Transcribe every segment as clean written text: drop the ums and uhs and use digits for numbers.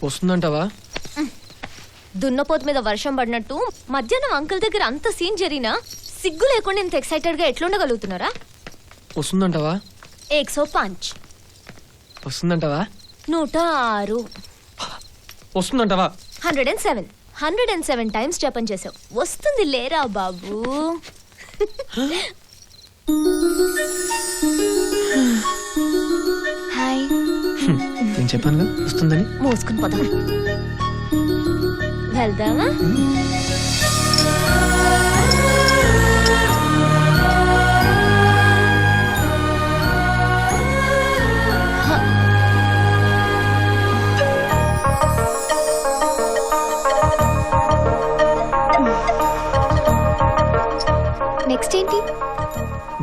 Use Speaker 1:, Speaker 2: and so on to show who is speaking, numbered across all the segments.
Speaker 1: వస్తుందంటావా?
Speaker 2: దున్నపోతు మీద వర్షం పడినట్టు మధ్యాహ్నం అంకుల్ దగ్గర అంత సీన్ జరిగినా సిగ్గు లేకుండా ఇంత ఎక్సైటెడ్ గా ఎట్లుండగలుగుతున్నారా?
Speaker 1: వస్తుందంటావా?
Speaker 2: 105
Speaker 1: వస్తుందంటావా?
Speaker 2: 106
Speaker 1: వస్తుందంటావా?
Speaker 2: 107 టైమ్స్ జపం చేసావు. వస్తుంది లేరా బాబు. హాయ్.
Speaker 1: నేను చెప్పానుగా వస్తుందని.
Speaker 2: మోసుకుని పోదాం. వెళ్దామా?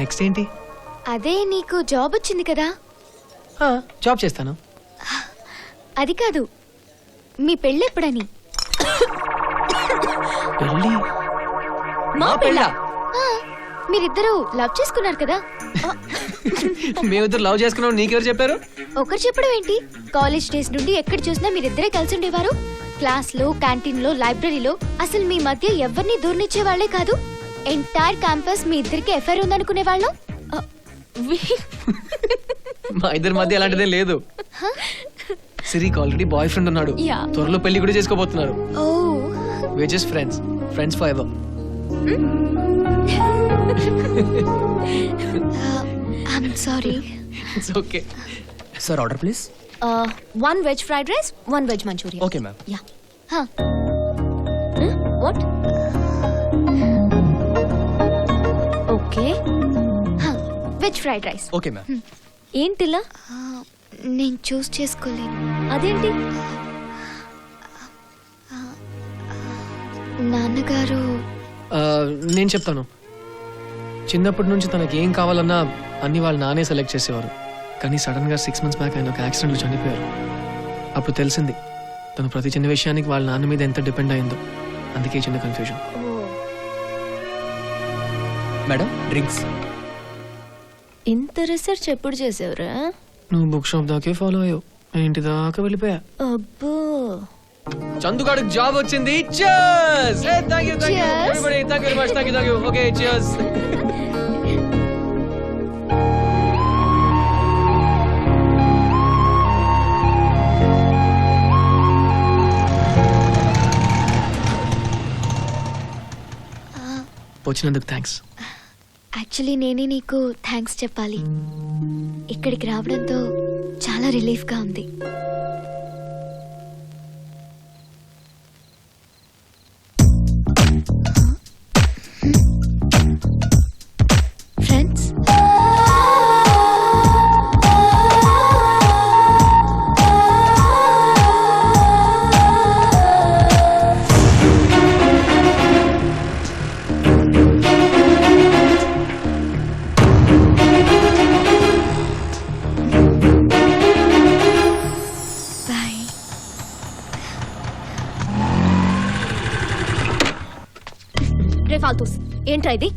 Speaker 1: నెక్స్ట్ ఏంటి?
Speaker 2: అదే నీకు జాబ్ వచ్చింది కదా.
Speaker 1: జాబ్ చేస్తాను.
Speaker 2: అది కాదు, మీ పెళ్ళి ఎప్పుడని?
Speaker 1: పెళ్ళి?
Speaker 2: మా పెళ్ళా? మీరిద్దరూ లవ్ చేసుకున్నారు కదా.
Speaker 1: మేమిద్దరు లవ్ చేసుకున్నాం నీకెవరు చెప్పారు?
Speaker 2: ఒకరు చెప్పడం ఏంటి? కాలేజ్ డేస్ నుండి ఎక్కడ చూసినా మీరిద్దరే కలిసి ఉండేవారు. క్లాస్ లో, క్యాంటీన్ లో, లైబ్రరీలో. అసలు మీ మధ్య ఎవరిని దూరనిచ్చే వాళ్లే కాదు. ఎంటైర్ క్యాంపస్ మీ ఇద్దరికి ఎఫైర్ ఉందనుకునే వాళ్ళం.
Speaker 1: మా ఇద్దరి మధ్య అలాంటిదే లేదు. సిరికి ఆల్రెడీ బాయ్ ఫ్రెండ్ ఉన్నాడు. త్వరలో పెళ్లి కూడా చేసుకోబోతున్నారు. We're just friends forever.
Speaker 2: I'm sorry.
Speaker 1: It's okay.
Speaker 3: Sir, order please.
Speaker 2: 1 veg fried rice, 1 veg manchurian.
Speaker 3: Okay, ma'am.
Speaker 2: Yeah. Huh? What? Okay. Veg fried rice.
Speaker 3: Okay, ma'am.
Speaker 2: ఏంటిలా? నేను చూస్ చేసుకోలేను. అదేంటి? నాన్నగారు.
Speaker 1: నేను చెప్తాను. చిన్నప్పటి నుంచి తనకి ఏం కావాలన్నా అన్ని వాళ్ళ నానే సెలెక్ట్ చేసేవారు. కానీ సడన్ గా 6 months బ్యాక్ ఆయన ఒక యాక్సిడెంట్లో చనిపోయారు. అప్పుడు తెలిసింది తను ప్రతి చిన్న విషయానికి వాళ్ళ నాన్న మీద ఎంత డిపెండ్ అయిందో. అందుకే చిన్న కన్ఫ్యూజన్.
Speaker 3: Madam, drinks.
Speaker 2: ఇంత రీసెర్చ్ ఎప్పుడు చేసావురా?
Speaker 1: నువ్వు బుక్ షాప్ దాకే ఫాలో అయ్యావు. ఇంటి దాకా వెళ్ళిపోయా.
Speaker 2: అబ్బో,
Speaker 1: చందుగాడికి జాబ్ వచ్చింది. cheers. Hey, thank you
Speaker 2: Cheers.
Speaker 1: everybody. Thank you very much. Thank you. Okay, cheers. వచ్చినందుకు థ్యాంక్స్.
Speaker 2: యాక్చువల్లీ నేనే నీకు థ్యాంక్స్ చెప్పాలి. ఇక్కడికి రావడంతో చాలా రిలీఫ్గా ఉంది. ఫ్రెండ్స్, ఫాల్తూస్. ఏంట్రా ఇది?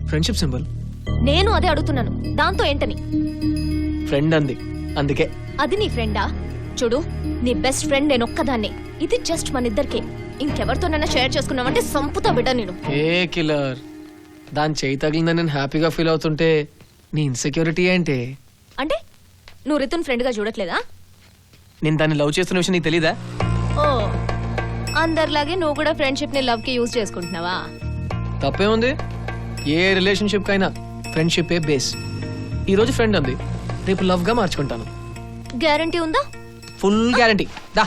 Speaker 1: Friendship symbol.
Speaker 2: నేను అదే అడుగుతున్నాను. దాంతో ఏంటని?
Speaker 1: ఫ్రెండ్ అంది, అందుకే.
Speaker 2: అది నీ ఫ్రెండా? చూడు, నీ బెస్ట్ ఫ్రెండ్ నేను ఒక్కదాన్నే. ఇది జస్ట్ మన ఇద్దరికే. ఇంకెవరితోనైనా షేర్ చేసుకున్నావంటే సంపుతా బిడ్డ నేను.
Speaker 1: ఏ కిల్లర్, దాని చేయి తగిలిందని నేను హ్యాపీగా ఫీల్ అవుతుంటే నీ ఇన్సెక్యూరిటీ ఏంటి?
Speaker 2: అంటే నువ్వు రితున్ ఫ్రెండ్ గా చూడట్లేదా?
Speaker 1: నేను దాన్ని లవ్ చేస్తున్న విషయం నీకు తెలీదా?
Speaker 2: ఓ, అందరిలాగే నువ్వు కూడా ఫ్రెండ్షిప్ ని లవ్ కి యూజ్ చేసుకుంటున్నావా?
Speaker 1: తప్పే ఉంది. ఏ రిలేషన్షిప్ కైనా ఫ్రెండ్షిప్ ఏ బేస్. ఈ రోజు ఫ్రెండ్ అంది, రేపు లవ్ గా మార్చుకుంటాను.
Speaker 2: గ్యారంటీ ఉందా?
Speaker 1: Full guarantee. దా.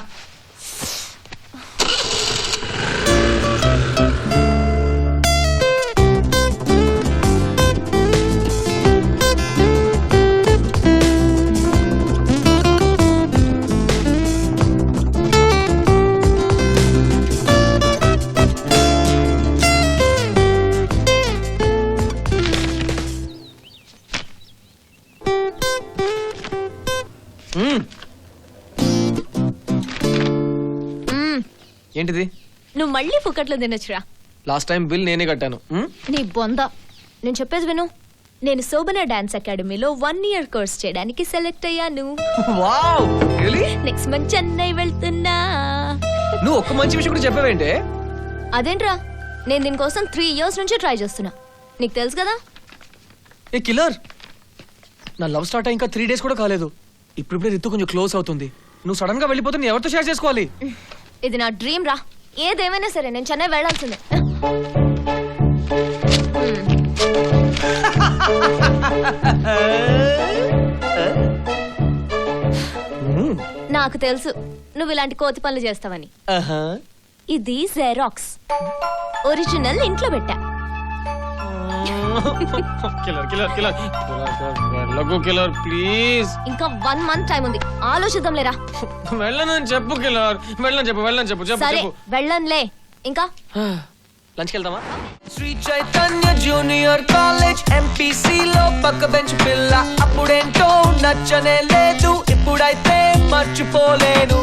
Speaker 1: ఏంటిది?
Speaker 2: నువ్వు మళ్ళీ ఫుకట్లో తినొచ్చురా.
Speaker 1: లాస్ట్ టైం బిల్ నేనే కట్టాను.
Speaker 2: నీ బొంద. నేను చెప్పేది విను. నేను శోభన డాన్స్ అకాడమీలో 1 year కోర్స్ చేయడానికి సెలెక్ట్ అయ్యాను.
Speaker 1: Wow, really?
Speaker 2: Next month Chennai వెళ్తున్నా.
Speaker 1: నువ్వు ఒక్క మంచి విషయం కూడా చెప్పావేంటే?
Speaker 2: అదేంట్రా, నేను దీనికోసం 3 years నుంచి ట్రై చేస్తున్నా. నీకు తెలుసు కదా.
Speaker 1: ఏ కిల్లర్, నా లవ్ స్టార్ట్ ఇంకా 3 days కూడా కాలేదు. ఇప్పుడిప్పుడే రితు కొంచెం క్లోజ్ అవుతుంది. నువ్వు సడన్ గా వెళ్ళిపోతే నేను ఎవరితో షేర్ చేసుకోవాలి?
Speaker 2: ఇది నా డ్రీమ్ రా. ఏదేమైనా సరే నేను చెన్నై వెళ్ళాల్సిందే. నాకు తెలుసు నువ్వు ఇలాంటి కోతి పనులు చేస్తావని. ఇది జెరాక్స్, ఒరిజినల్ ఇంట్లో పెట్టా.
Speaker 1: ప్లీజ్
Speaker 2: ఇంకా 1 month టైం ఉంది, ఆలోచిద్దాం లేరా.
Speaker 1: వెళ్ళనని చెప్పు కిల్లర్, వెళ్ళని చెప్పు.
Speaker 2: సరే వెళ్ళనులే. ఇంకా
Speaker 1: లంచ్కి వెళ్దామా?
Speaker 4: Sri Chaitanya junior college MPC లో పక్క బెంచ్ పిల్ల. అప్పుడేంటో నచ్చనే లేదు, ఇప్పుడైతే మర్చిపోలేను.